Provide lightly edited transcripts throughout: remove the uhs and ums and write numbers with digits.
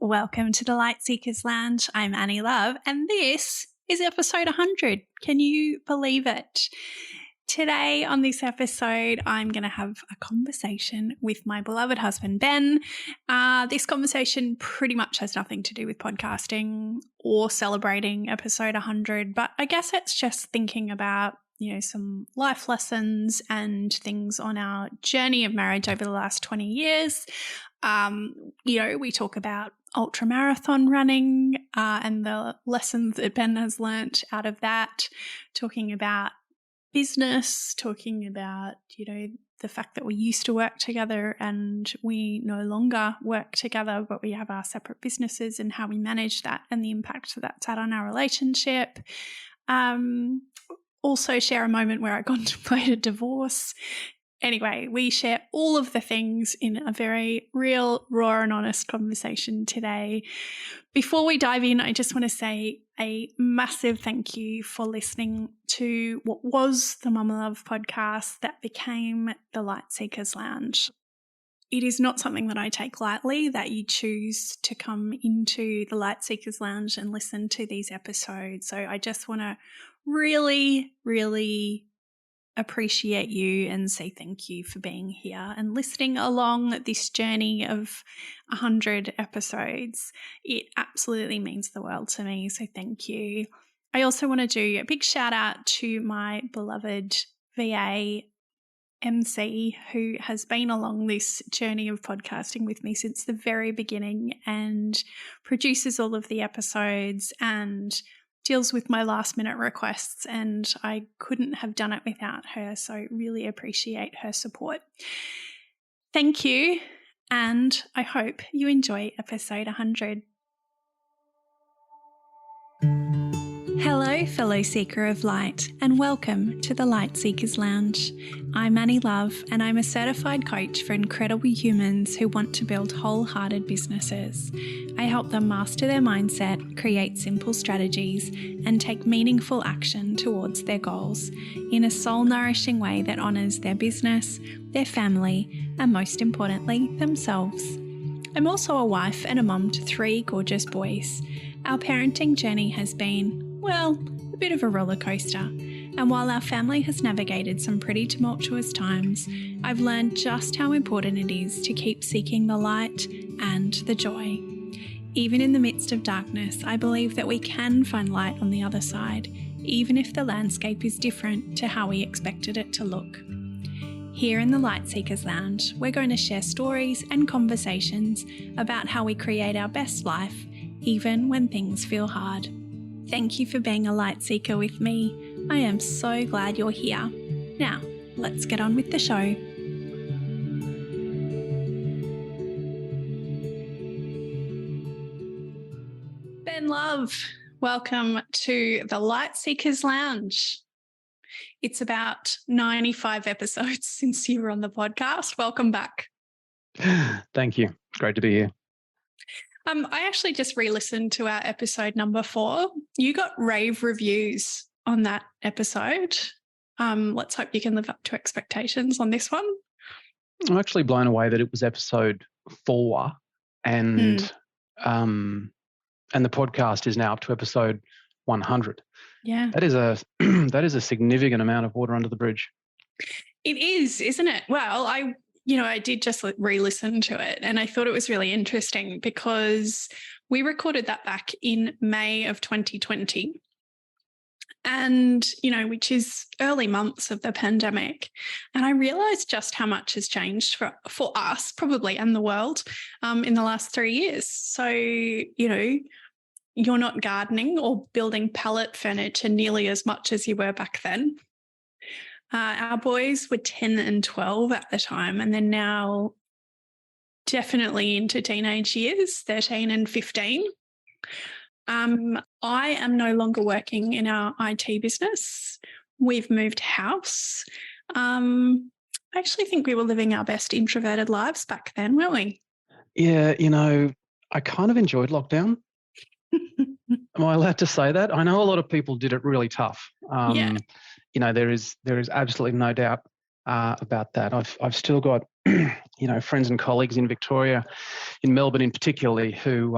Welcome to the Light Seekers Lounge. I'm Annie Love, and this is episode 100. Can you believe it? Today on this episode, I'm going to have a conversation with my beloved husband, Ben. This conversation pretty much has nothing to do with podcasting or celebrating episode 100, but I guess it's just thinking about, some life lessons and things on our journey of marriage over the last 20 years. We talk about ultramarathon running and the lessons that Ben has learnt out of that, talking about business, talking about, the fact that we used to work together and we no longer work together, but we have our separate businesses and how we manage that and the impact that's had on our relationship. Also share a moment where I contemplated divorce. Anyway, we share all of the things in a very real, raw and honest conversation today. Before we dive in, I just want to say a massive thank you for listening to what was the Mama Love podcast that became the Light Seekers Lounge. It is not something that I take lightly that you choose to come into the Light Seekers Lounge and listen to these episodes. So I just want to really, really appreciate you and say thank you for being here and listening along this journey of 100 episodes. It absolutely means the world to me, so thank you. I also want to do a big shout out to my beloved VA MC, who has been along this journey of podcasting with me since the very beginning and produces all of the episodes and deals with my last minute requests, and I couldn't have done it without her, so really appreciate her support. Thank you, and I hope you enjoy episode 100. Hello, fellow seeker of light, and welcome to the Light Seekers Lounge. I'm Annie Love, and I'm a certified coach for incredible humans who want to build wholehearted businesses. I help them master their mindset, create simple strategies, and take meaningful action towards their goals in a soul-nourishing way that honours their business, their family, and most importantly, themselves. I'm also a wife and a mum to 3 gorgeous boys. Our parenting journey has been, a bit of a roller coaster. And while our family has navigated some pretty tumultuous times, I've learned just how important it is to keep seeking the light and the joy. Even in the midst of darkness, I believe that we can find light on the other side, even if the landscape is different to how we expected it to look. Here in the Light Seekers Lounge, we're going to share stories and conversations about how we create our best life, even when things feel hard. Thank you for being a light seeker with me. I am so glad you're here. Now, let's get on with the show. Ben Love, welcome to the Light Seekers Lounge. It's about 95 episodes since you were on the podcast. Welcome back. Thank you. Great to be here. I actually just re-listened to our episode number 4. You got rave reviews on that episode. Let's hope you can live up to expectations on this one. I'm actually blown away that it was episode 4 and the podcast is now up to episode 100. Yeah. That is a significant amount of water under the bridge. It is, isn't it? Well, I did just re-listen to it and I thought it was really interesting because we recorded that back in May of 2020 and, which is early months of the pandemic. And I realized just how much has changed for us probably and the world in the last 3 years. So, you're not gardening or building pallet furniture nearly as much as you were back then. Our boys were 10 and 12 at the time, and they're now definitely into teenage years, 13 and 15. I am no longer working in our IT business. We've moved house. I actually think we were living our best introverted lives back then, weren't we? Yeah, I kind of enjoyed lockdown. Am I allowed to say that? I know a lot of people did it really tough. Yeah. There is absolutely no doubt about that. I've still got friends and colleagues in Victoria, in Melbourne in particular, who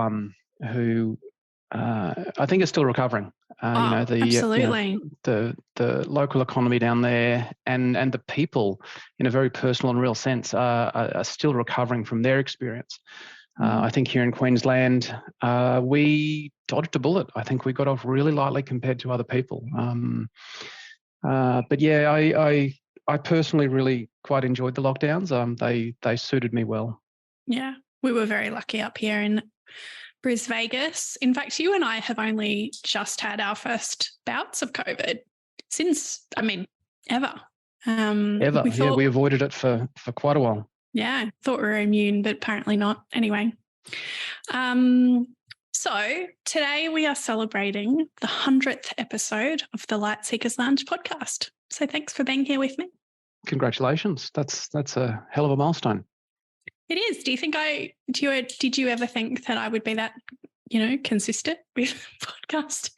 I think are still recovering. Absolutely. The local economy down there and the people, in a very personal and real sense, are still recovering from their experience. I think here in Queensland, we dodged a bullet. I think we got off really lightly compared to other people. But yeah, I personally really quite enjoyed the lockdowns. They suited me well. Yeah, we were very lucky up here in Vegas. In fact, you and I have only just had our first bouts of COVID since, ever. Ever. We avoided it for quite a while. Yeah, thought we were immune, but apparently not. Anyway. So today we are celebrating the 100th episode of the Light Seekers Lounge podcast. So thanks for being here with me. Congratulations. That's a hell of a milestone. It is. Do you think did you ever think that I would be that, consistent with podcast?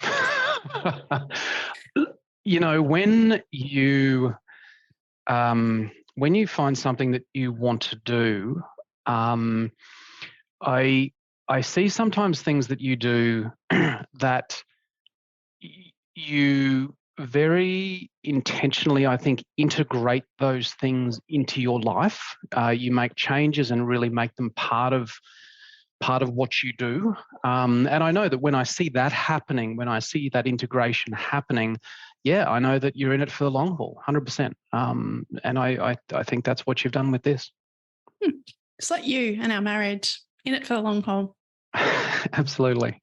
When you find something that you want to do, I see sometimes things that you do that you very intentionally, I think, integrate those things into your life. You make changes and really make them part of what you do. And I know that when I see that happening, when I see that integration happening, yeah, I know that you're in it for the long haul, 100%. And I think that's what you've done with this. It's like you and our marriage, in it for the long haul. Absolutely.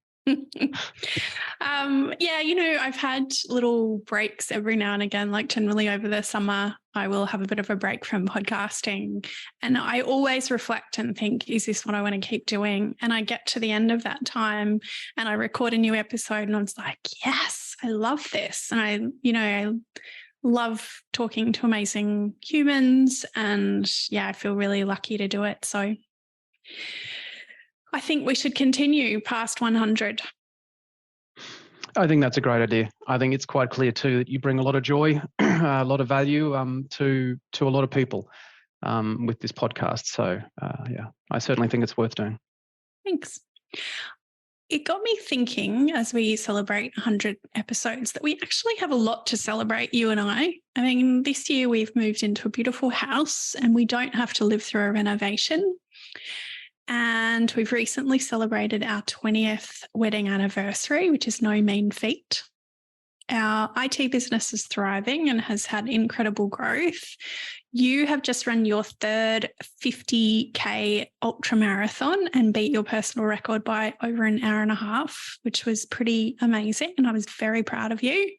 I've had little breaks every now and again, like generally over the summer, I will have a bit of a break from podcasting. And I always reflect and think, is this what I want to keep doing? And I get to the end of that time and I record a new episode and I was like, yes, I love this. And I love talking to amazing humans. And yeah, I feel really lucky to do it. So I think we should continue past 100. I think that's a great idea. I think it's quite clear too that you bring a lot of joy, a lot of value to a lot of people with this podcast. So yeah, I certainly think it's worth doing. Thanks. It got me thinking as we celebrate 100 episodes that we actually have a lot to celebrate, you and I. I mean, this year we've moved into a beautiful house and we don't have to live through a renovation. And we've recently celebrated our 20th wedding anniversary, which is no mean feat. Our IT business is thriving and has had incredible growth. You have just run your third 50K ultramarathon and beat your personal record by over an hour and a half, which was pretty amazing. And I was very proud of you.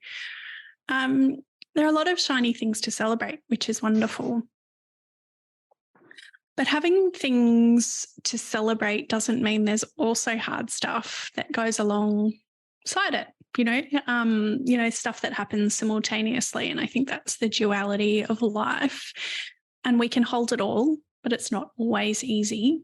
There are a lot of shiny things to celebrate, which is wonderful. But having things to celebrate doesn't mean there's also hard stuff that goes alongside it, stuff that happens simultaneously. And I think that's the duality of life. And we can hold it all, but it's not always easy.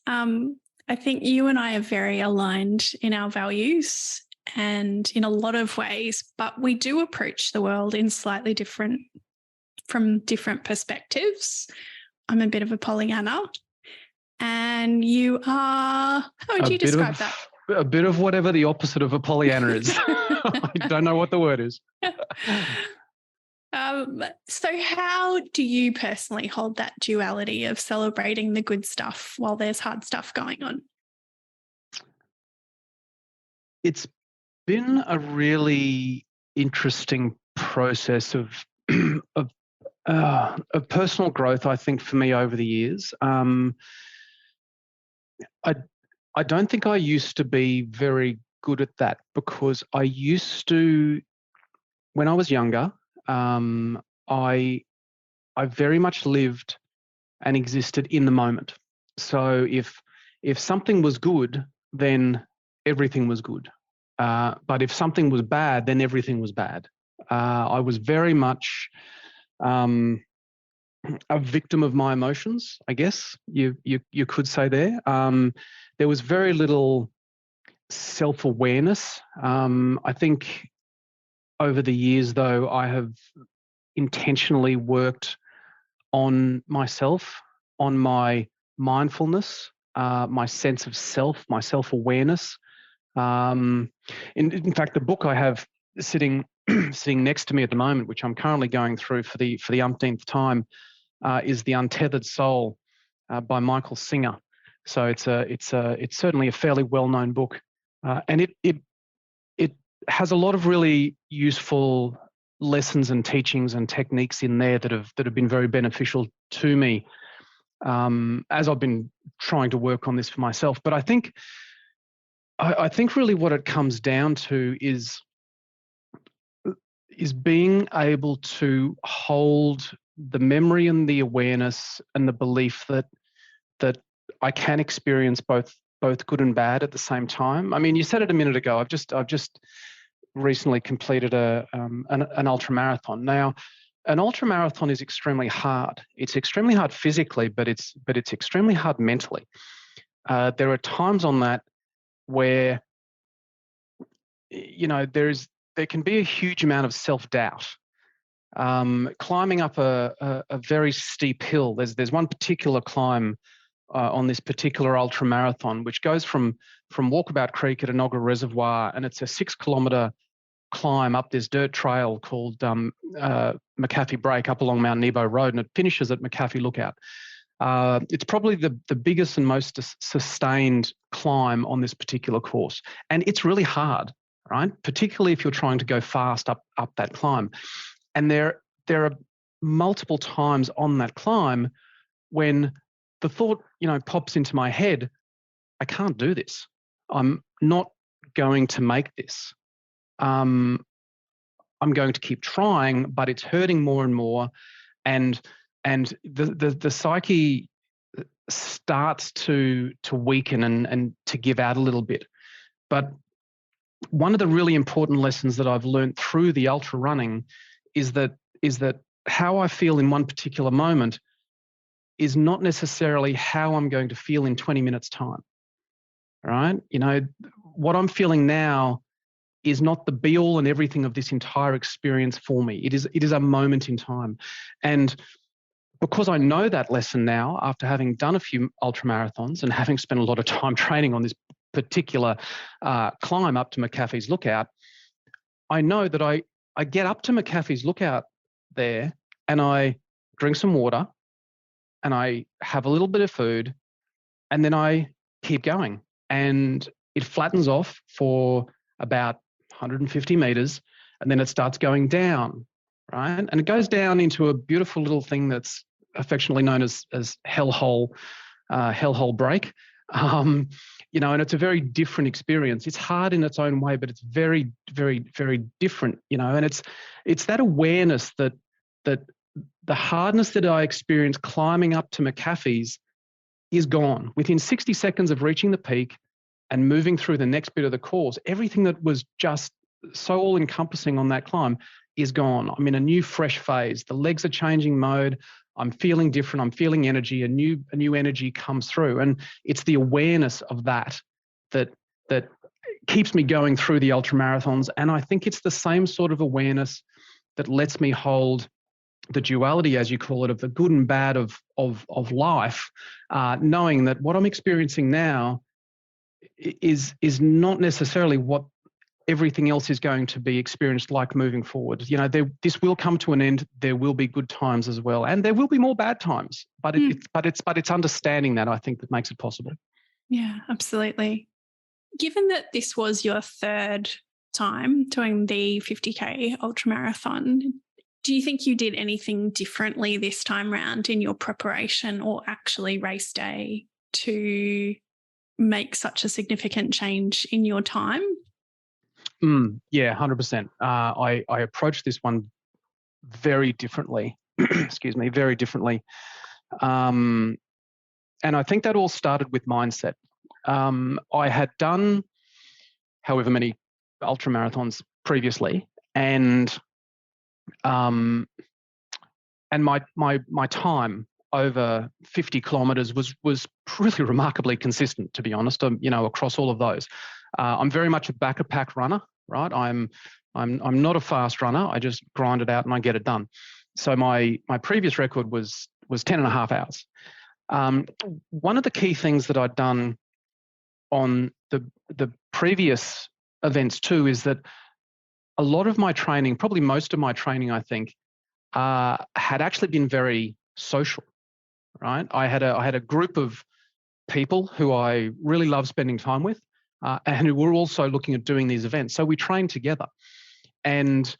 I think you and I are very aligned in our values and in a lot of ways, but we do approach the world in slightly different perspectives. I'm a bit of a Pollyanna, and you are, how would you describe that? A bit of whatever the opposite of a Pollyanna is. I don't know what the word is. So how do you personally hold that duality of celebrating the good stuff while there's hard stuff going on? It's been a really interesting process of personal growth, I think, for me over the years. I don't think I used to be very good at that because I used to, when I was younger, I very much lived and existed in the moment. So if something was good, then everything was good. But if something was bad, then everything was bad. I was very much a victim of my emotions, I guess you could say there. There was very little self-awareness. I think over the years, though, I have intentionally worked on myself, on my mindfulness, my sense of self, my self-awareness. In fact, the book I have sitting next to me at the moment, which I'm currently going through for the umpteenth time, is The Untethered Soul by Michael Singer. So it's certainly a fairly well-known book, and it has a lot of really useful lessons and teachings and techniques in there that have been very beneficial to me as I've been trying to work on this for myself. But I think really what it comes down to is being able to hold the memory and the awareness and the belief that I can experience both good and bad at the same time. I mean, you said it a minute ago. I've just recently completed an ultramarathon. Now, an ultramarathon is extremely hard. It's extremely hard physically, but it's extremely hard mentally. There are times on that where, you know, there can be a huge amount of self-doubt. Climbing up a very steep hill. There's one particular climb on this particular ultramarathon, which goes from Walkabout Creek at Enoggera Reservoir, and it's a 6-kilometre climb up this dirt trail called McAfee Break up along Mount Nebo Road, and it finishes at McAfee Lookout. It's probably the biggest and most sustained climb on this particular course, and it's really hard, right? Particularly if you're trying to go fast up that climb. And there are multiple times on that climb when the thought, you know, pops into my head, I can't do this. I'm not going to make this. I'm going to keep trying, but it's hurting more and more. And the psyche starts to weaken and to give out a little bit. But one of the really important lessons that I've learned through the ultra running is that how I feel in one particular moment is not necessarily how I'm going to feel in 20 minutes' time, right? You know, what I'm feeling now is not the be-all and everything of this entire experience for me. It is a moment in time. And because I know that lesson now, after having done a few ultramarathons and having spent a lot of time training on this particular climb up to McAfee's Lookout, I know that I get up to McAfee's Lookout there and I drink some water and I have a little bit of food and then I keep going. And it flattens off for about 150 meters and then it starts going down, right? And it goes down into a beautiful little thing that's affectionately known as hellhole break. You know, and it's a very different experience. It's hard in its own way, but it's very, very, very different, you know, and it's that awareness that the hardness that I experienced climbing up to McAfee's is gone. Within 60 seconds of reaching the peak and moving through the next bit of the course, everything that was just so all-encompassing on that climb is gone. I'm in a new, fresh phase. The legs are changing mode. I'm feeling different. I'm feeling energy. A new energy comes through, and it's the awareness of that keeps me going through the ultramarathons. And I think it's the same sort of awareness that lets me hold the duality, as you call it, of the good and bad of life, knowing that what I'm experiencing now is not necessarily what everything else is going to be experienced like moving forward. You know, this will come to an end. There will be good times as well, and there will be more bad times. But it's understanding that, I think, that makes it possible. Yeah, absolutely. Given that this was your third time doing the 50K ultramarathon, do you think you did anything differently this time round in your preparation or actually race day to make such a significant change in your time? Yeah, 100%. I approached this one very differently. Excuse me, very differently. And I think that all started with mindset. I had done however many ultramarathons previously, and my time over 50 kilometers was really remarkably consistent, to be honest. You know, across all of those, I'm very much a back-a-pack runner, right? I'm not a fast runner. I just grind it out and I get it done. So my previous record was was 10 and a half hours. One of the key things that I'd done on the previous events too is that a lot of my training, probably most of my training, I think, had actually been very social, right? I had a group of people who I really love spending time with, and who were also looking at doing these events. So we trained together, and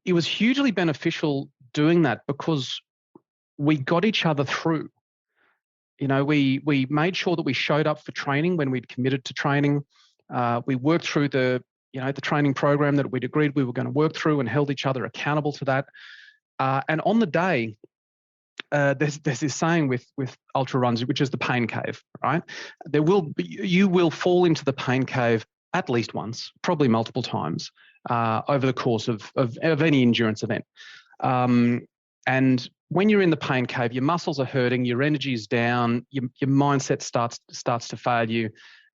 it was hugely beneficial doing that because we got each other through. You know, we made sure that we showed up for training when we'd committed to training. We worked through the training program that we'd agreed we were going to work through and held each other accountable to that. And on the day, there's this saying with ultra runs, which is the pain cave, right? You will fall into the pain cave at least once, probably multiple times, over the course of any endurance event. And when you're in the pain cave, your muscles are hurting, your energy is down, your mindset starts to fail you,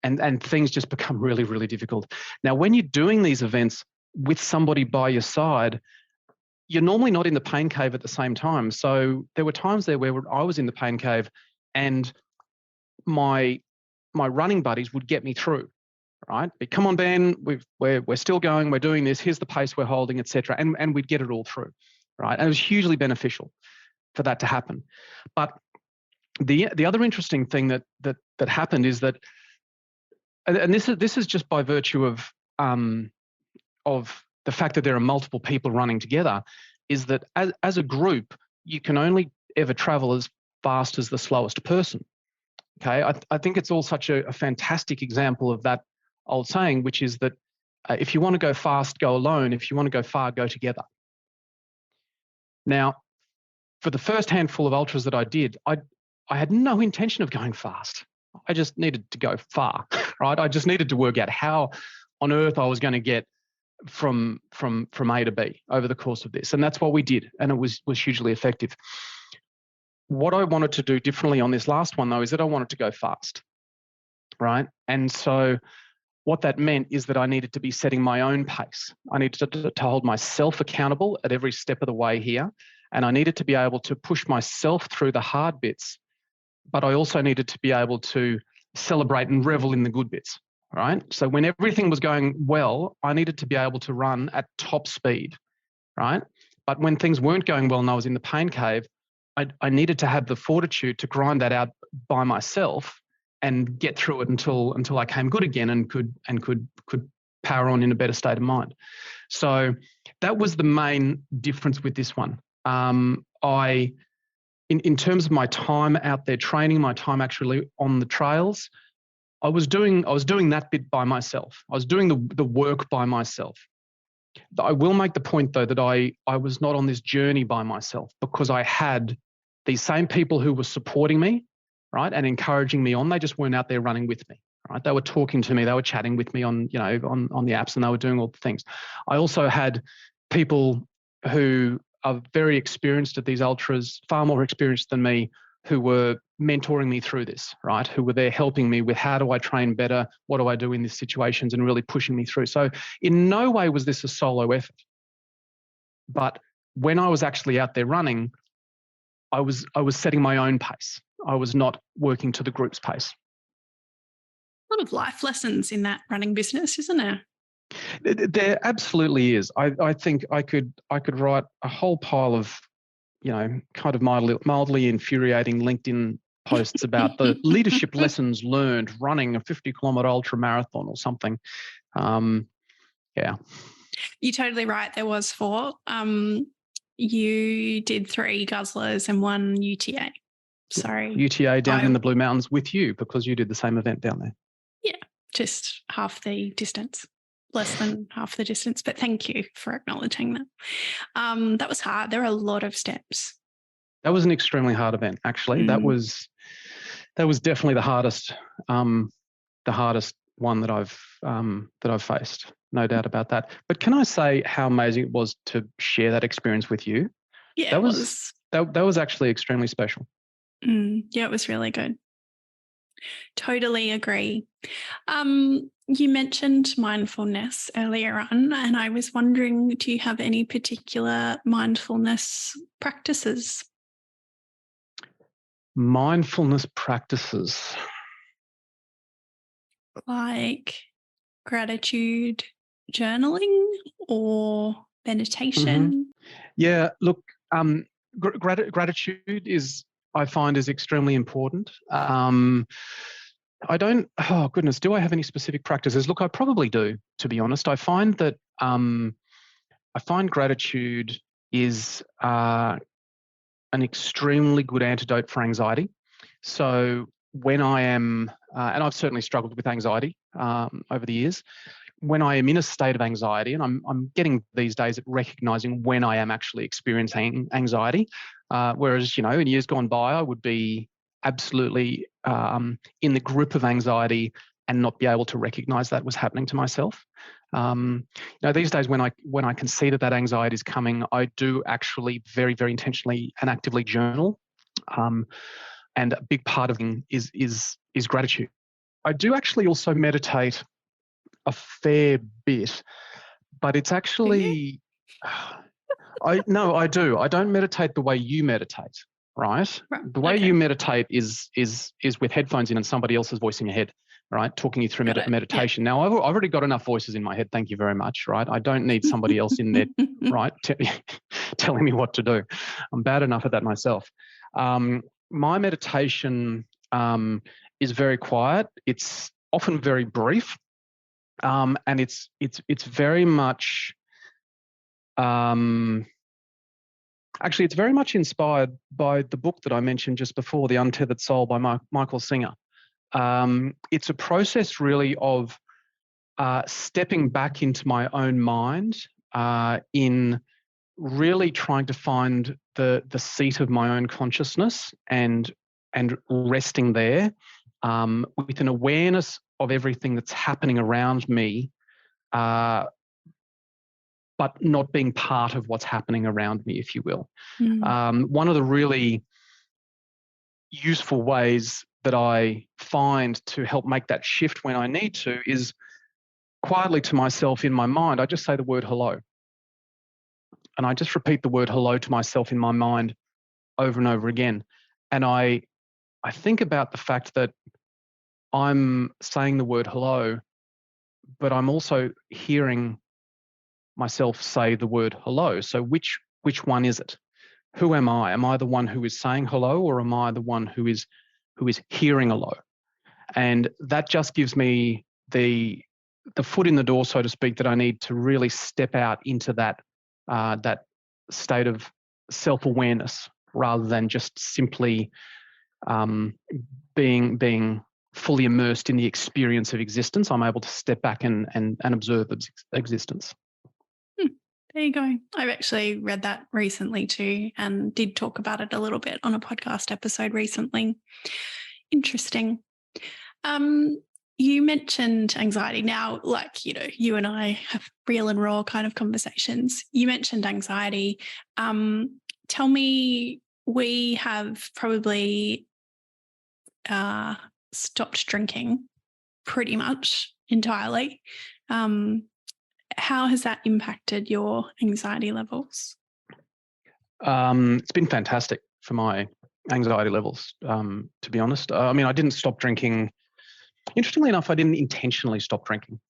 and things just become really, really difficult. Now, when you're doing these events with somebody by your side, you're normally not in the pain cave at the same time. So there were times there where I was in the pain cave and my running buddies would get me through, right? But come on, Ben, we're still going, we're doing this, here's the pace we're holding, etc. And we'd get it all through, right? And it was hugely beneficial for that to happen. But the other interesting thing that happened is that, and this is just by virtue of the fact that there are multiple people running together, is that as a group, you can only ever travel as fast as the slowest person. Okay, I think it's all such a fantastic example of that old saying, which is that if you want to go fast, go alone. If you want to go far, go together. Now, for the first handful of ultras that I did, I had no intention of going fast. I just needed to go far, right? I just needed to work out how on earth I was going to get from A to B over the course of this. And that's what we did. And it was hugely effective. What I wanted to do differently on this last one, though, is that I wanted to go fast, right? And so what that meant is that I needed to be setting my own pace. I needed to hold myself accountable at every step of the way here. And I needed to be able to push myself through the hard bits, but I also needed to be able to celebrate and revel in the good bits, right? So when everything was going well, I needed to be able to run at top speed, right? But when things weren't going well and I was in the pain cave, I needed to have the fortitude to grind that out by myself and get through it until I came good again and could power on in a better state of mind. So that was the main difference with this one. In terms of my time out there training, my time actually on the trails, I was doing that bit by myself. I was doing the work by myself. I will make the point, though, that I was not on this journey by myself, because I had these same people who were supporting me, right, and encouraging me on. They just weren't out there running with me, right? They were talking to me, they were chatting with me on the apps, and they were doing all the things. I also had people who are very experienced at these ultras, far more experienced than me, who were mentoring me through this, right? Who were there helping me with how do I train better? What do I do in these situations? And really pushing me through. So in no way was this a solo effort. But when I was actually out there running, I was setting my own pace. I was not working to the group's pace. A lot of life lessons in that running business, isn't there? There absolutely is. I think I could write a whole pile of, kind of mildly infuriating LinkedIn posts about the leadership lessons learned running a 50-kilometer ultra marathon or something. Yeah. You're totally right. There was 4. You did 3 guzzlers and 1 UTA. Sorry. UTA down in the Blue Mountains with you, because you did the same event down there. Yeah, just half the distance. Less than half the distance, but thank you for acknowledging that. That was hard. There are a lot of steps. That was an extremely hard event, actually. That was definitely the hardest one that I've faced. No doubt about that. But can I say how amazing it was to share that experience with you? Yeah, that was actually extremely special. Yeah, it was really good. Totally agree. You mentioned mindfulness earlier on, and I was wondering, do you have any particular mindfulness practices? Mindfulness practices. Like gratitude journaling or meditation? Yeah, look, gratitude is, I find, is extremely important. I don't, oh goodness, do I have any specific practices? Look, I probably do, to be honest. I find that I find gratitude is an extremely good antidote for anxiety. So when I am, and I've certainly struggled with anxiety over the years, when I am in a state of anxiety, and I'm getting these days at recognizing when I am actually experiencing anxiety, whereas, in years gone by, I would be absolutely in the grip of anxiety and not be able to recognize that was happening to myself. These days when I can see that anxiety is coming, I do actually very, very intentionally and actively journal. And a big part of it is gratitude. I do actually also meditate a fair bit, but it's Do you? actually, I do. I don't meditate the way you meditate, right? Right. The way Okay. you meditate is with headphones in and somebody else's voice in your head, right? Talking you through Got it. Yeah. meditation. Now, I've already got enough voices in my head. Thank you very much, right? I don't need somebody else in there, right? Telling me what to do. I'm bad enough at that myself. My meditation is very quiet. It's often very brief. And it's very much actually it's very much inspired by the book that I mentioned just before, The Untethered Soul by Michael Singer. It's a process really of stepping back into my own mind, in really trying to find the seat of my own consciousness and resting there, with an awareness of everything that's happening around me, but not being part of what's happening around me, if you will. One of the really useful ways that I find to help make that shift when I need to is quietly to myself in my mind, I just say the word hello. And I just repeat the word hello to myself in my mind over and over again. And I think about the fact that I'm saying the word hello, but I'm also hearing myself say the word hello. So which one is it? Who am I? Am I the one who is saying hello, or am I the one who is hearing hello? And that just gives me the foot in the door, so to speak, that I need to really step out into that state of self-awareness, rather than just simply being fully immersed in the experience of existence. I'm able to step back and observe existence. There you go. I've actually read that recently too, and did talk about it a little bit on a podcast episode recently. Interesting. You mentioned anxiety. Now, you and I have real and raw kind of conversations. You mentioned anxiety. Tell me, we have probably stopped drinking pretty much entirely. How has that impacted your anxiety levels? It's been fantastic for my anxiety levels, to be honest. I mean, I didn't stop drinking. Interestingly enough, I didn't intentionally stop drinking.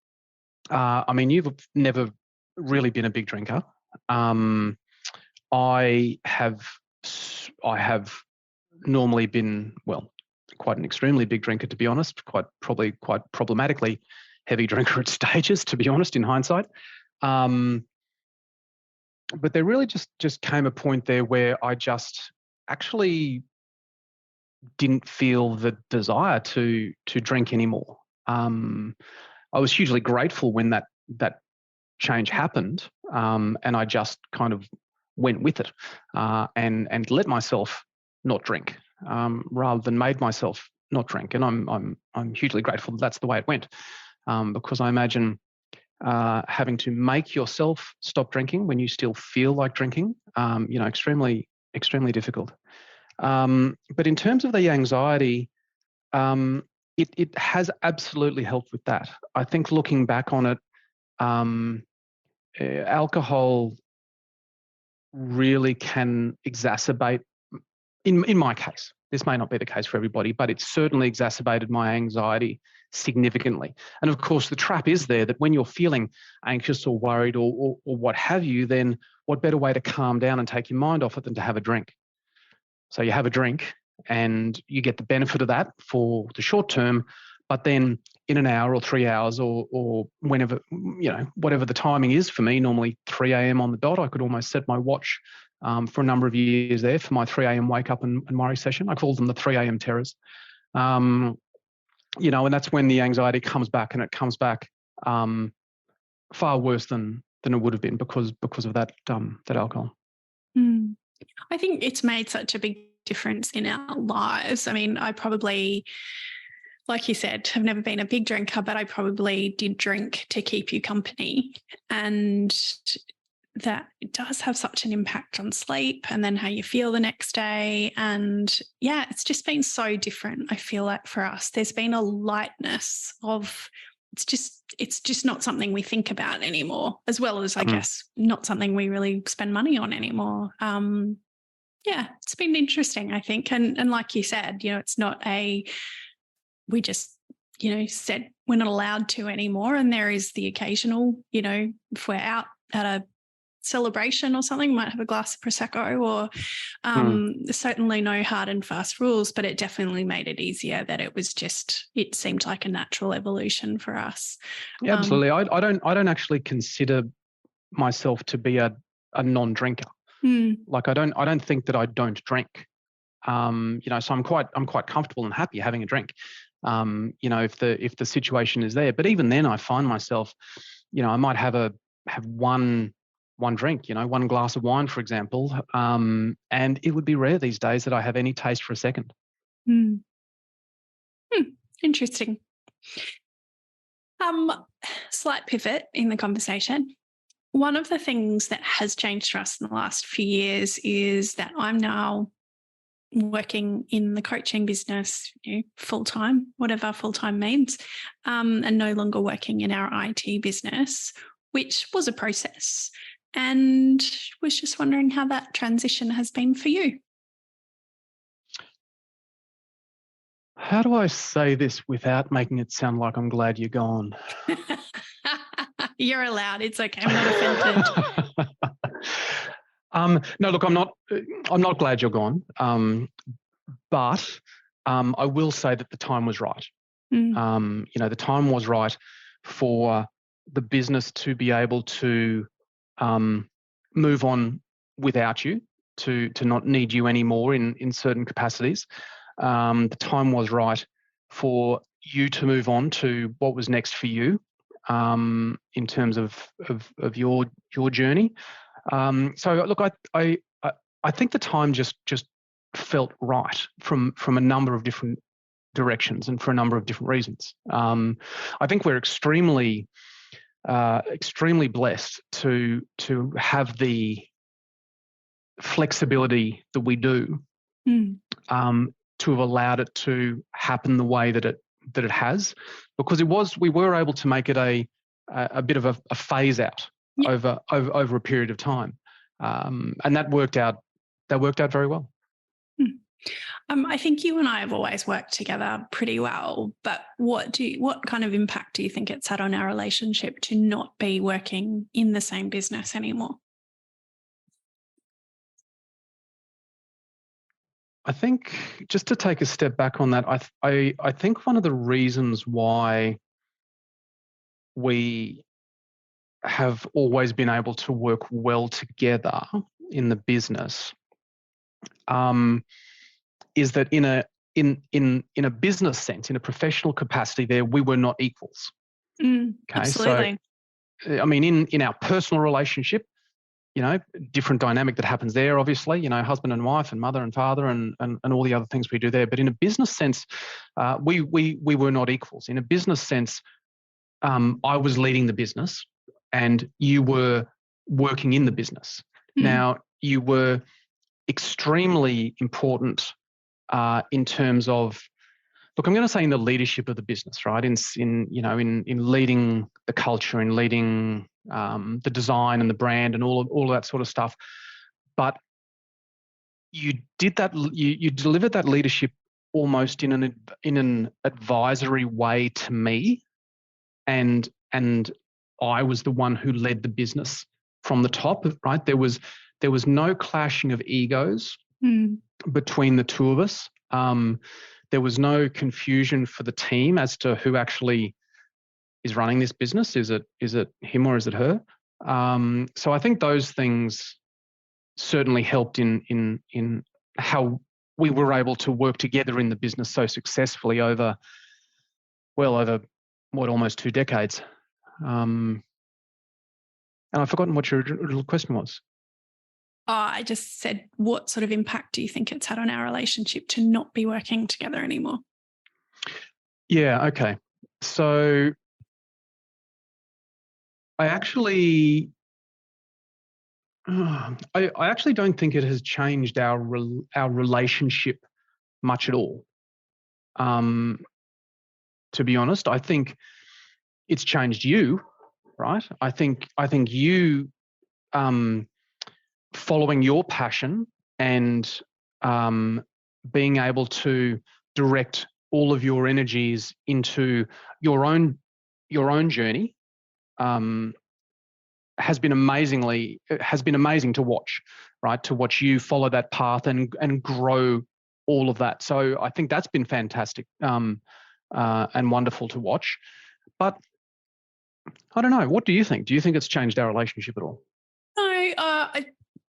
I mean, you've never really been a big drinker. I have normally been, well, quite an extremely big drinker, to be honest, probably quite problematically heavy drinker at stages, to be honest, in hindsight. But there really just came a point there where I just actually didn't feel the desire to drink anymore. I was hugely grateful when that change happened, and I just kind of went with it, and let myself not drink, rather than made myself not drink. And I'm hugely grateful that that's the way it went, because I imagine having to make yourself stop drinking when you still feel like drinking, extremely, extremely difficult. But in terms of the anxiety, it has absolutely helped with that. I think looking back on it, alcohol really can exacerbate, in my case, This may not be the case for everybody, but it certainly exacerbated my anxiety significantly. And of course, the trap is there that when you're feeling anxious or worried or what have you, then what better way to calm down and take your mind off it than to have a drink? So you have a drink and you get the benefit of that for the short term, but then in an hour or 3 hours or whenever, whatever the timing is for me, normally 3 a.m. on the dot, I could almost set my watch for a number of years there for my 3 a.m. wake up and worry session. I call them the 3 a.m. terrors. And that's when the anxiety comes back, and it comes back far worse than it would have been because of that alcohol. Mm. I think it's made such a big difference in our lives. I mean, I probably, like you said, have never been a big drinker, but I probably did drink to keep you company. And that it does have such an impact on sleep and then how you feel the next day. And yeah, it's just been so different. I feel like for us, there's been a lightness of it's just not something we think about anymore, as well as I guess not something we really spend money on anymore. Yeah, it's been interesting, I think. And like you said, it's not we just, said we're not allowed to anymore. And there is the occasional, if we're out at a celebration or something, might have a glass of Prosecco or certainly no hard and fast rules, but it definitely made it easier that it seemed like a natural evolution for us. Yeah, absolutely. I don't actually consider myself to be a non-drinker. Like I don't think that I don't drink. So I'm quite comfortable and happy having a drink. If the situation is there. But even then I find myself, I might have one drink, one glass of wine, for example. And it would be rare these days that I have any taste for a second. Interesting. Slight pivot in the conversation. One of the things that has changed for us in the last few years is that I'm now working in the coaching business, full-time, whatever full-time means, and no longer working in our IT business, which was a process. And was just wondering how that transition has been for you. How do I say this without making it sound like I'm glad you're gone? You're allowed. It's okay. I'm not offended. No, look, I'm not glad you're gone. But I will say that the time was right. The time was right for the business to be able to move on without you, to not need you anymore in certain capacities. The time was right for you to move on to what was next for you in terms of your journey. So look, I think the time just felt right from a number of different directions and for a number of different reasons. I think we're extremely blessed to have the flexibility that we do, to have allowed it to happen the way that it has, because we were able to make it a bit of a phase out over a period of time, and that worked out very well. I think you and I have always worked together pretty well, but what kind of impact do you think it's had on our relationship to not be working in the same business anymore? I think just to take a step back on that, I think one of the reasons why we have always been able to work well together in the business is that in a business sense, in a professional capacity, there we were not equals. Okay, absolutely. So I mean, in our personal relationship, different dynamic that happens there, obviously, husband and wife and mother and father and all the other things we do there. But in a business sense, we were not equals. In a business sense, I was leading the business and you were working in the business. Now, you were extremely important in terms of, look, I'm going to say in the leadership of the business, right? In leading the culture, in leading the design and the brand and all of that sort of stuff. But you did that. You delivered that leadership almost in an advisory way to me, and I was the one who led the business from the top. Right, there was no clashing of egos between the two of us. There was no confusion for the team as to who actually is running this business. Is it him or is it her? So I think those things certainly helped in how we were able to work together in the business so successfully over almost 2 decades. And I've forgotten what your original question was. I just said, what sort of impact do you think it's had on our relationship to not be working together anymore? Yeah, okay. So I actually don't think it has changed our relationship much at all. To be honest, I think it's changed you, right? I think you following your passion and being able to direct all of your energies into your own journey has been amazing to watch, right? To watch you follow that path and grow all of that. So I think that's been fantastic and wonderful to watch. But I don't know. What do you think? Do you think it's changed our relationship at all? No, I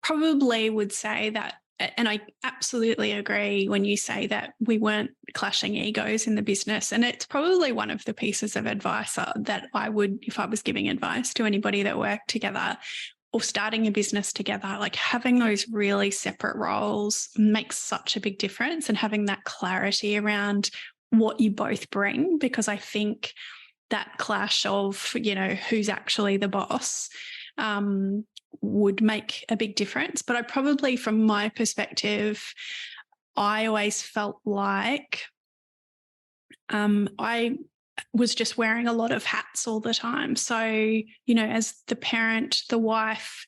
probably would say that, and I absolutely agree when you say that we weren't clashing egos in the business. And it's probably one of the pieces of advice that I would, if I was giving advice to anybody that worked together or starting a business together, like having those really separate roles makes such a big difference, and having that clarity around what you both bring, because I think that clash of, who's actually the boss would make a big difference. But I probably, from my perspective, I always felt like I was just wearing a lot of hats all the time. So, as the parent, the wife,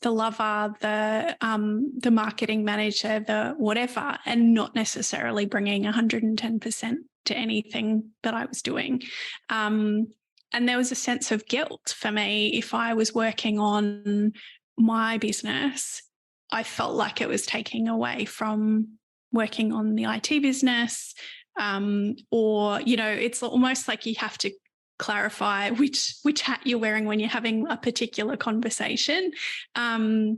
the lover, the marketing manager, the whatever, and not necessarily bringing 110% to anything that I was doing. And there was a sense of guilt for me if I was working on my business. I felt like it was taking away from working on the IT business, or, it's almost like you have to clarify which hat you're wearing when you're having a particular conversation. And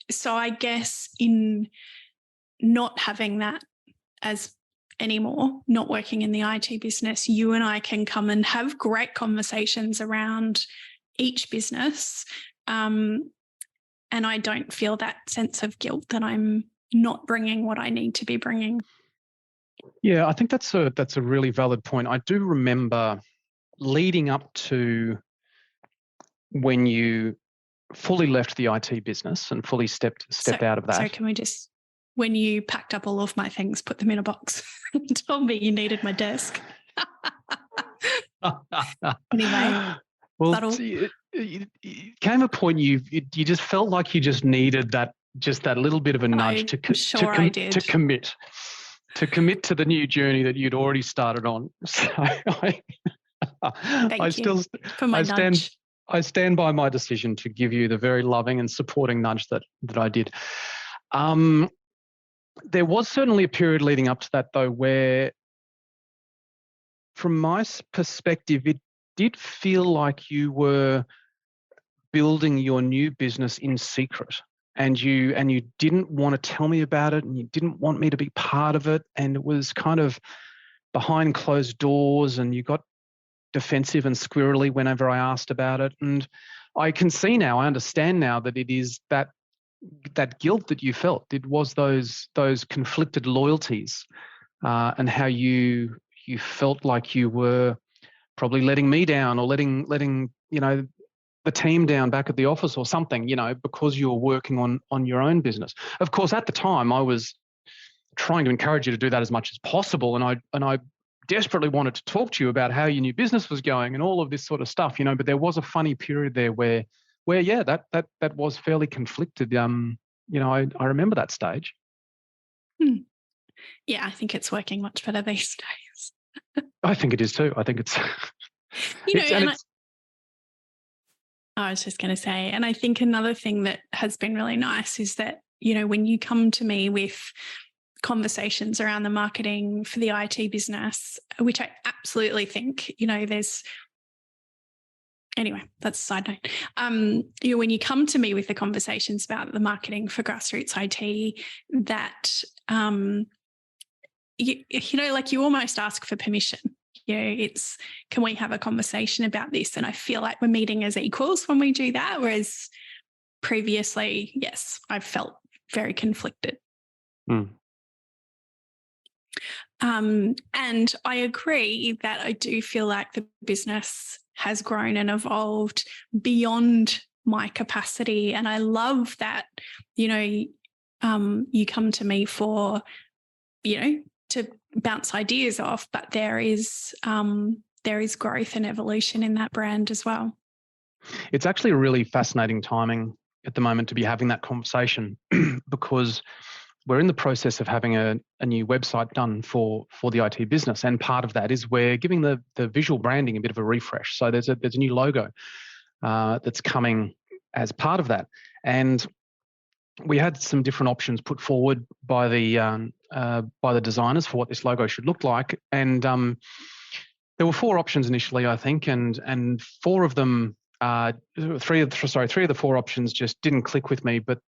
so I guess in not having that as anymore, not working in the IT business, you and I can come and have great conversations around each business. And I don't feel that sense of guilt that I'm not bringing what I need to be bringing. Yeah, I think that's a really valid point. I do remember leading up to when you fully left the IT business and fully stepped out of that. So can we just, when you packed up all of my things, put them in a box and told me you needed my desk? Anyway, well, it came a point you just felt like you just needed that little bit of a nudge to commit to the new journey that you'd already started on. So I stand by my decision to give you the very loving and supporting nudge that I did. There was certainly a period leading up to that, though, where, from my perspective, it did feel like you were building your new business in secret, and you didn't want to tell me about it, and you didn't want me to be part of it, and it was kind of behind closed doors, and you got defensive and squirrely whenever I asked about it. And I can see now, I understand now that it is that guilt that you felt. It was those conflicted loyalties, and how you felt like you were probably letting me down, or letting the team down back at the office or something, because you were working on your own business. Of course, at the time, I was trying to encourage you to do that as much as possible, and I desperately wanted to talk to you about how your new business was going and all of this sort of stuff, but there was a funny period there where yeah, that was fairly conflicted, I remember that stage. Yeah, I think it's working much better these days. I think it is too. I think it's And I was just going to say, and I think another thing that has been really nice is that, when you come to me with conversations around the marketing for the IT business, which I absolutely think, anyway, that's a side note. When you come to me with the conversations about the marketing for grassroots IT, that, you almost ask for permission. It's, can we have a conversation about this? And I feel like we're meeting as equals when we do that. Whereas previously, yes, I've felt very conflicted. And I agree that I do feel like the business has grown and evolved beyond my capacity. And I love that, you come to me for, to bounce ideas off, but there is growth and evolution in that brand as well. It's actually a really fascinating timing at the moment to be having that conversation because we're in the process of having a new website done for the IT business, and part of that is we're giving the visual branding a bit of a refresh. So there's a new logo that's coming as part of that, and we had some different options put forward by the designers for what this logo should look like, and there were 4 options initially, I think, and 4 of them, three of the 4 options just didn't click with me. But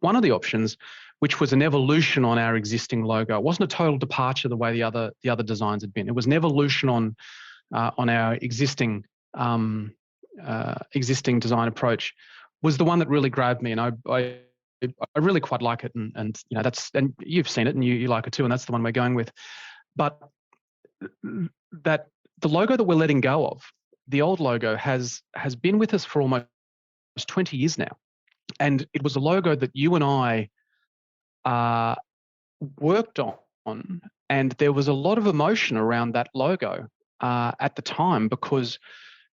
one of the options, which was an evolution on our existing logo, it wasn't a total departure the way the other designs had been. It was an evolution on our existing design approach, was the one that really grabbed me, and I really quite like it, and you've seen it and you like it too, and that's the one we're going with. But that the logo that we're letting go of, the old logo, has been with us for almost 20 years now, and it was a logo that you and I worked on, and there was a lot of emotion around that logo at the time, because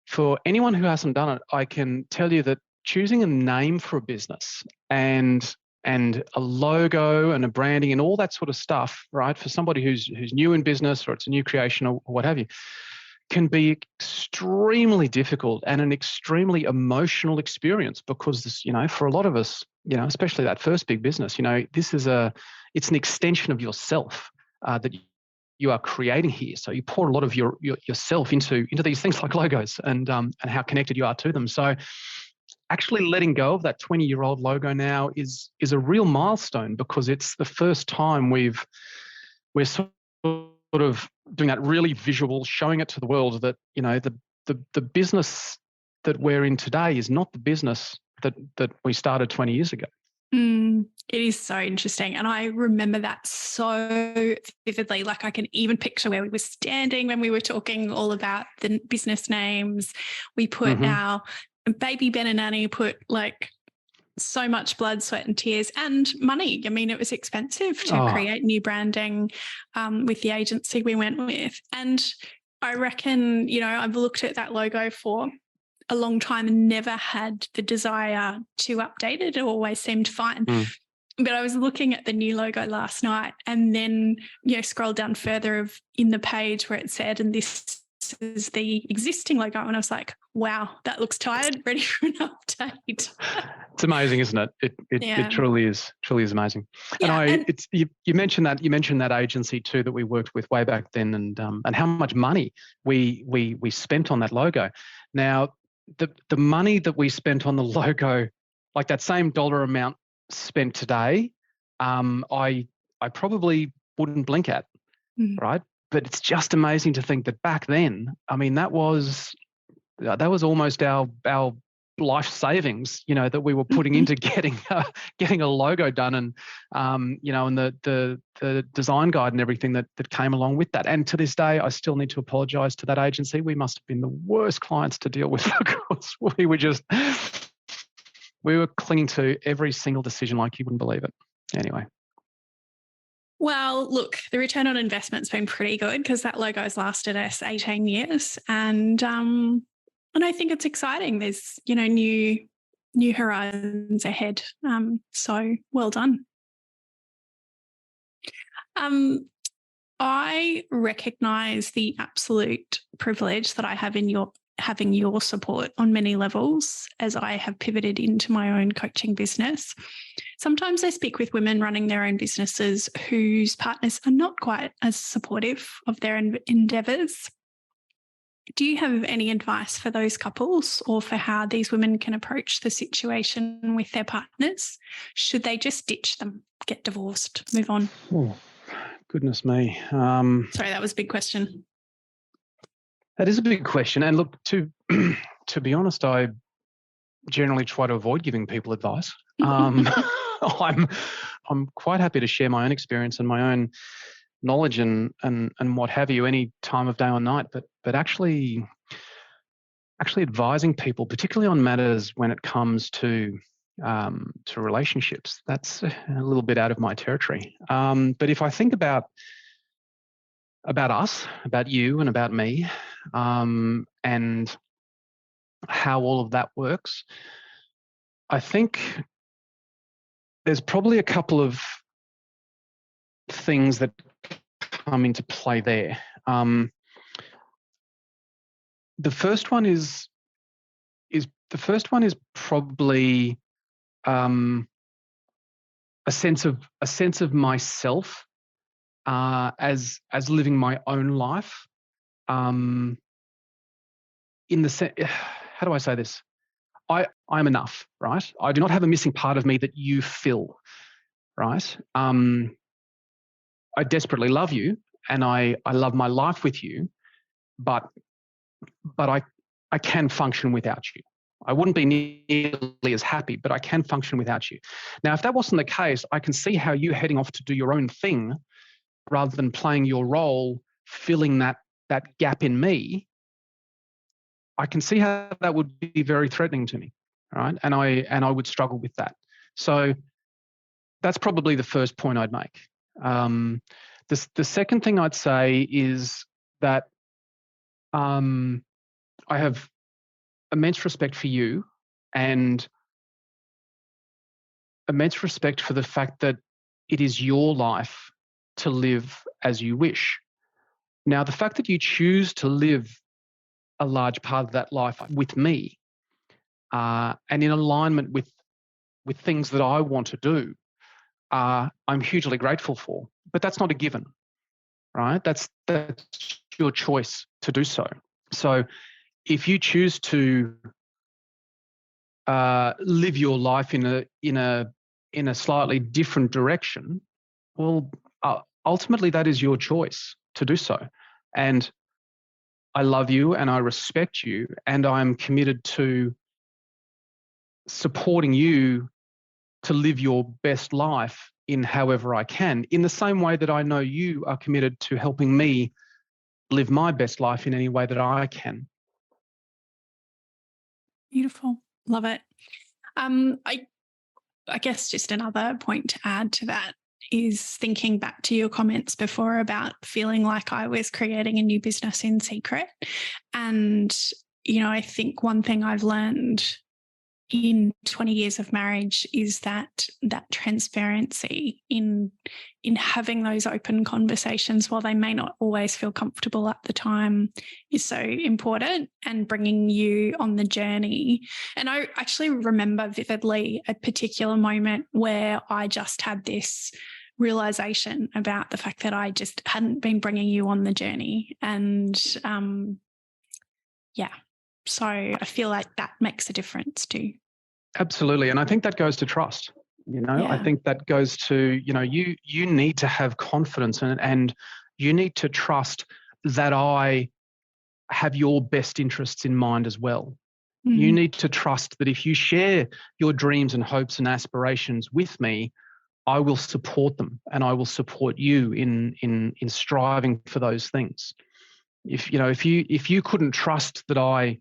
for anyone who hasn't done it, I can tell you that choosing a name for a business and a logo and a branding and all that sort of stuff, right, for somebody who's new in business or it's a new creation or what have you, can be extremely difficult and an extremely emotional experience, because this, for a lot of us, especially that first big business, it's an extension of yourself that you are creating here. So you pour a lot of yourself into these things like logos and how connected you are to them. So actually letting go of that 20-year-old logo now is a real milestone, because it's the first time we're sort of doing that really visual, showing it to the world that the business that we're in today is not the business that we started 20 years ago. It is so interesting. And I remember that so vividly. Like, I can even picture where we were standing when we were talking all about the business names. We put our baby Ben and Annie, put like so much blood, sweat and tears and money. I mean, it was expensive to create new branding with the agency we went with. And I reckon, I've looked at that logo for a long time and never had the desire to update it. It always seemed fine. But I was looking at the new logo last night, and then, scrolled down further in the page where it said, and this is the existing logo. And I was like, wow, that looks tired, ready for an update. It's amazing, isn't it? It truly is amazing. Yeah, and you mentioned that agency too that we worked with way back then, and how much money we spent on that logo. Now, the money that we spent on the logo, like that same dollar amount spent today, I probably wouldn't blink at, right? But it's just amazing to think that back then, I mean, that was almost our life savings, that we were putting into getting a logo done, and and the design guide and everything that came along with that. And to this day, I still need to apologize to that agency. We must have been the worst clients to deal with, because we were clinging to every single decision like you wouldn't believe it. Anyway. Well, look, the return on investment's been pretty good, because that logo's lasted us 18 years. And I think it's exciting. There's, new new horizons ahead. So well done. I recognize the absolute privilege that I have in having your support on many levels as I have pivoted into my own coaching business. Sometimes I speak with women running their own businesses whose partners are not quite as supportive of their endeavors. Do you have any advice for those couples or for how these women can approach the situation with their partners? Should they just ditch them, get divorced, move on? Oh, goodness me. Sorry, that was a big question. That is a big question. And look, to be honest, I generally try to avoid giving people advice. I'm quite happy to share my own experience and my own knowledge and what have you any time of day or night. But actually advising people, particularly on matters when it comes to relationships, that's a little bit out of my territory. But if I think about us, about you, and about me, and how all of that works, I think there's probably a couple of things that come into play there. The first one is probably a sense of myself as living my own life. In the how do I say this? I'm enough, right? I do not have a missing part of me that you fill, right? I desperately love you, and I love my life with you, but I can function without you. I wouldn't be nearly as happy, but I can function without you. Now, if that wasn't the case, I can see how you heading off to do your own thing rather than playing your role, filling that gap in me, I can see how that would be very threatening to me, right? And I would struggle with that. So that's probably the first point I'd make. The second thing I'd say is that I have immense respect for you and immense respect for the fact that it is your life to live as you wish. Now, the fact that you choose to live a large part of that life with me and in alignment with things that I want to do, I'm hugely grateful for. But that's not a given, right? That's your choice to do so. So if you choose to live your life in a slightly different direction, well, ultimately that is your choice to do so. And I love you and I respect you, and I'm committed to supporting you to live your best life in however I can, in the same way that I know you are committed to helping me live my best life in any way that I can. Beautiful. Love it. I guess just another point to add to that is thinking back to your comments before about feeling like I was creating a new business in secret. And, I think one thing I've learned in 20 years of marriage is that transparency in having those open conversations, while they may not always feel comfortable at the time, is so important, and bringing you on the journey. And I actually remember vividly a particular moment where I just had this realization about the fact that I just hadn't been bringing you on the journey. And so I feel like that makes a difference too. Absolutely. And I think that goes to trust. I think that goes to, you need to have confidence and you need to trust that I have your best interests in mind as well. Mm-hmm. You need to trust that if you share your dreams and hopes and aspirations with me, I will support them and I will support you in striving for those things. If you couldn't trust that I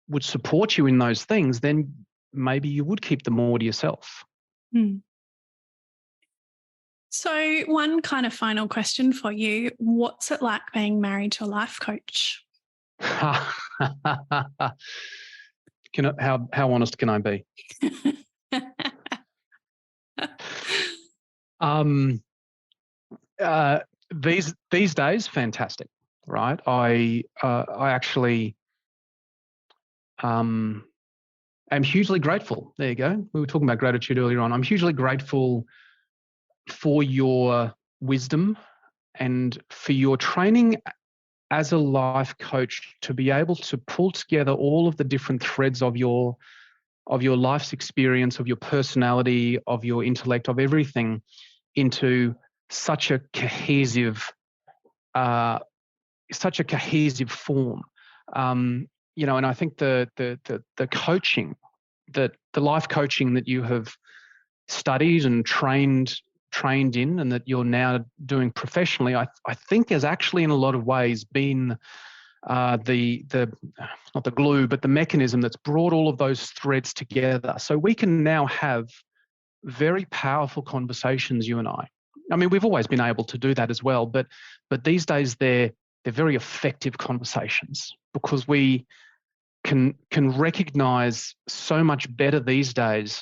would support you in those things, then maybe you would keep them more to yourself. So one kind of final question for you. What's it like being married to a life coach? how honest can I be? These days, fantastic, right? I actually am hugely grateful. There you go. We were talking about gratitude earlier on. I'm hugely grateful for your wisdom and for your training as a life coach to be able to pull together all of the different threads of your life's experience, of your personality, of your intellect, of everything into such a cohesive form. And I think the coaching, the life coaching that you have studied and trained in, and that you're now doing professionally, I think has actually in a lot of ways been the not the glue, but the mechanism that's brought all of those threads together. So we can now have very powerful conversations, you and I. I mean, we've always been able to do that as well, but these days they're very effective conversations because we can recognize so much better these days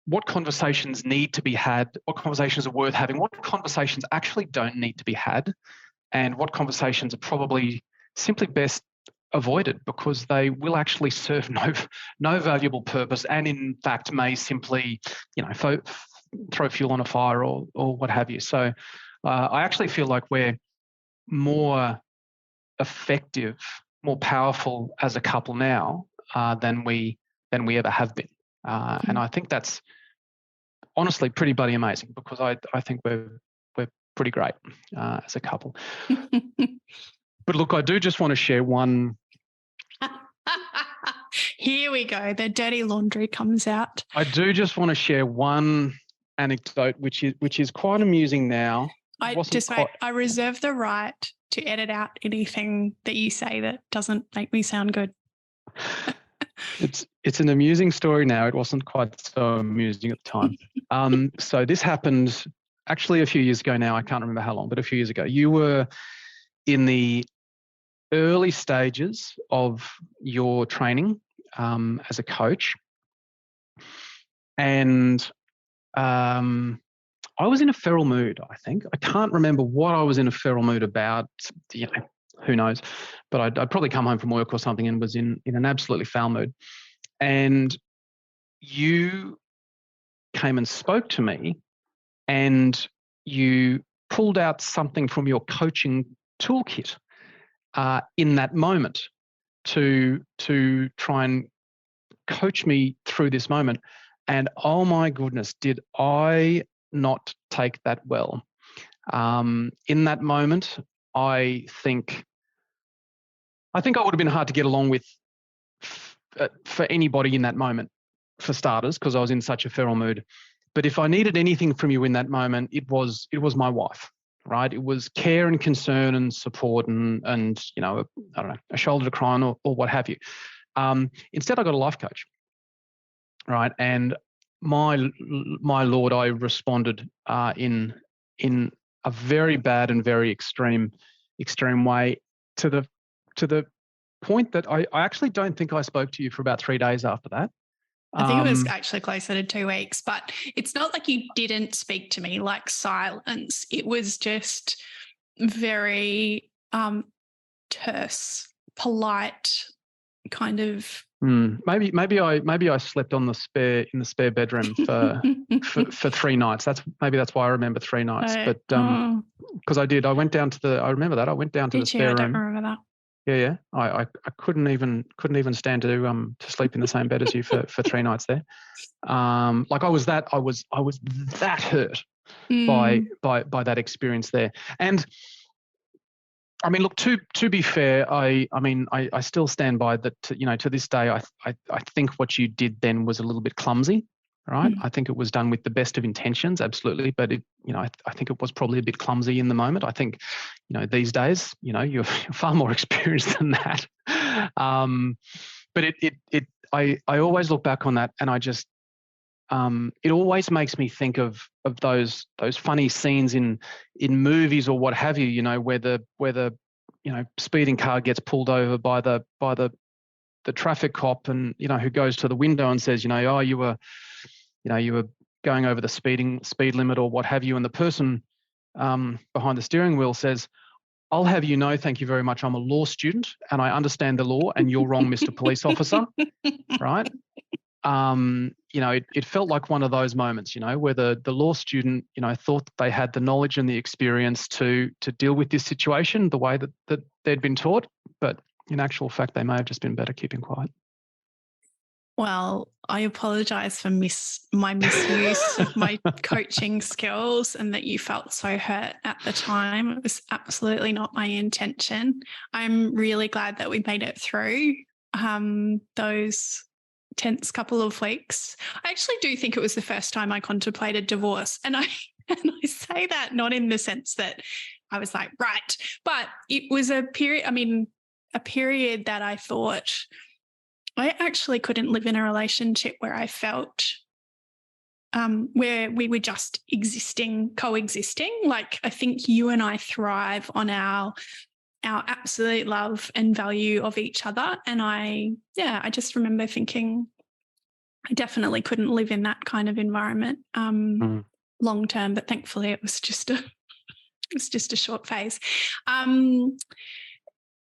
what conversations need to be had, what conversations are worth having, what conversations actually don't need to be had, and what conversations are probably simply best avoided because they will actually serve no valuable purpose, and in fact may simply, throw fuel on a fire or what have you. So I actually feel like we're more effective, more powerful as a couple now than we ever have been. And I think that's honestly pretty bloody amazing because I think we're pretty great as a couple. But look, I do just want to share one. Here we go. The dirty laundry comes out. I do just want to share one anecdote, which is quite amusing now. I reserve the right to edit out anything that you say that doesn't make me sound good. It's an amusing story now. It wasn't quite so amusing at the time. So this happened actually a few years ago now. I can't remember how long, but a few years ago. You were in the early stages of your training as a coach. And I was in a feral mood, I think. I can't remember what I was in a feral mood about. Who knows? But I'd probably come home from work or something and was in an absolutely foul mood. And you came and spoke to me and you pulled out something from your coaching toolkit in that moment to try and coach me through this moment. And oh my goodness, did I not take that well? In that moment, I think I would have been hard to get along with for anybody in that moment, for starters, because I was in such a feral mood. But if I needed anything from you in that moment, it was my wife, right? It was care and concern and support and I don't know, a shoulder to cry on or what have you. Instead, I got a life coach, right? And my Lord, I responded in a very bad and very extreme way to the point that I actually don't think I spoke to you for about 3 days after that. I think it was actually closer to 2 weeks, but it's not like you didn't speak to me, like silence. It was just very terse, polite, kind of. Maybe I slept in the spare bedroom for 3 nights. That's why I remember 3 nights. But because I went down to I remember that I went down to the spare room. I don't remember that. Yeah. I couldn't even stand to sleep in the same bed as you for 3 nights there. Like I was that hurt by that experience there. And I mean, look, to be fair, I still stand by that. To this day, I think what you did then was a little bit clumsy, right? I think it was done with the best of intentions, absolutely, but I think it was probably a bit clumsy in the moment. I think, these days, you're far more experienced than that. But I always look back on that, and I just it always makes me think of those funny scenes in movies or what have you, where the speeding car gets pulled over by the traffic cop and, who goes to the window and says, oh, you were going over the speed limit or what have you. And the person behind the steering wheel says, I'll have you know, thank you very much. I'm a law student and I understand the law and you're wrong, Mr. Police Officer. Right? It felt like one of those moments, where the law student, thought that they had the knowledge and the experience to deal with this situation the way that they'd been taught. But in actual fact, they may have just been better keeping quiet. Well, I apologise for my misuse of my coaching skills and that you felt so hurt at the time. It was absolutely not my intention. I'm really glad that we made it through those tense couple of weeks. I actually do think it was the first time I contemplated divorce. And I say that not in the sense that I was like, right, but it was a period that I thought I actually couldn't live in a relationship where I felt where we were just coexisting. Like, I think you and I thrive on our absolute love and value of each other. And I just remember thinking I definitely couldn't live in that kind of environment long term, but thankfully it was just a short phase. And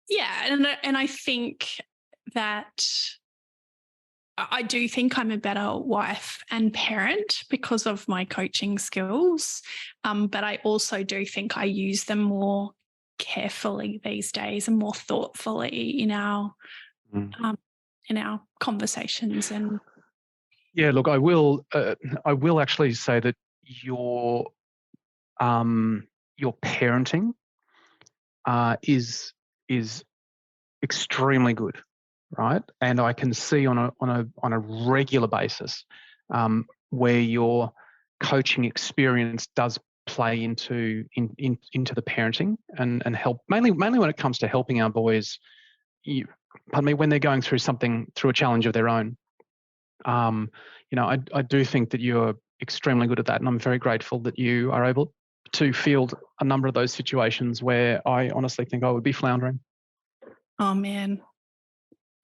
I think that I do think I'm a better wife and parent because of my coaching skills, but I also do think I use them more carefully these days and more thoughtfully in our conversations. And yeah, look, I will actually say that your parenting is extremely good, right? And I can see on a regular basis where your coaching experience does play into the parenting and help mainly when it comes to helping our boys. When they're going through a challenge of their own. I do think that you're extremely good at that, and I'm very grateful that you are able to field a number of those situations where I honestly think I would be floundering. Oh man,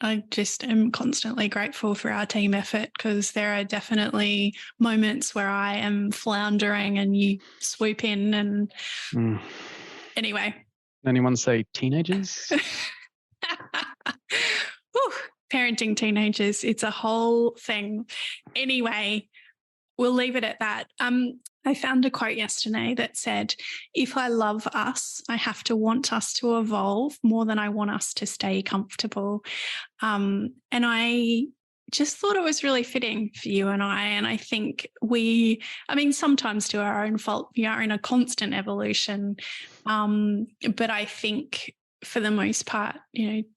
I just am constantly grateful for our team effort, because there are definitely moments where I am floundering and you swoop in and anyway. Anyone say teenagers? Parenting teenagers, it's a whole thing. Anyway, we'll leave it at that. I found a quote yesterday that said, if I love us, I have to want us to evolve more than I want us to stay comfortable. And I just thought it was really fitting for you and I. And I think sometimes to our own fault, we are in a constant evolution. But I think for the most part,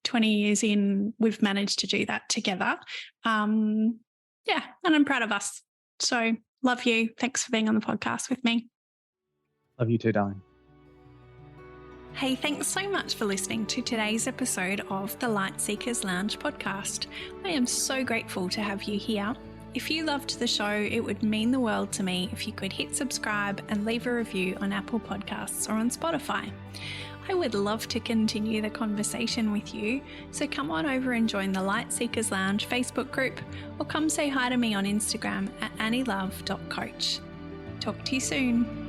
20 years in, we've managed to do that together. And I'm proud of us. So love you. Thanks for being on the podcast with me. Love you too, darling. Hey, thanks so much for listening to today's episode of the Light Seekers Lounge podcast. I am so grateful to have you here. If you loved the show, it would mean the world to me if you could hit subscribe and leave a review on Apple Podcasts or on Spotify. I would love to continue the conversation with you, so come on over and join the Light Seekers Lounge Facebook group, or come say hi to me on Instagram at annielove.coach. Talk to you soon.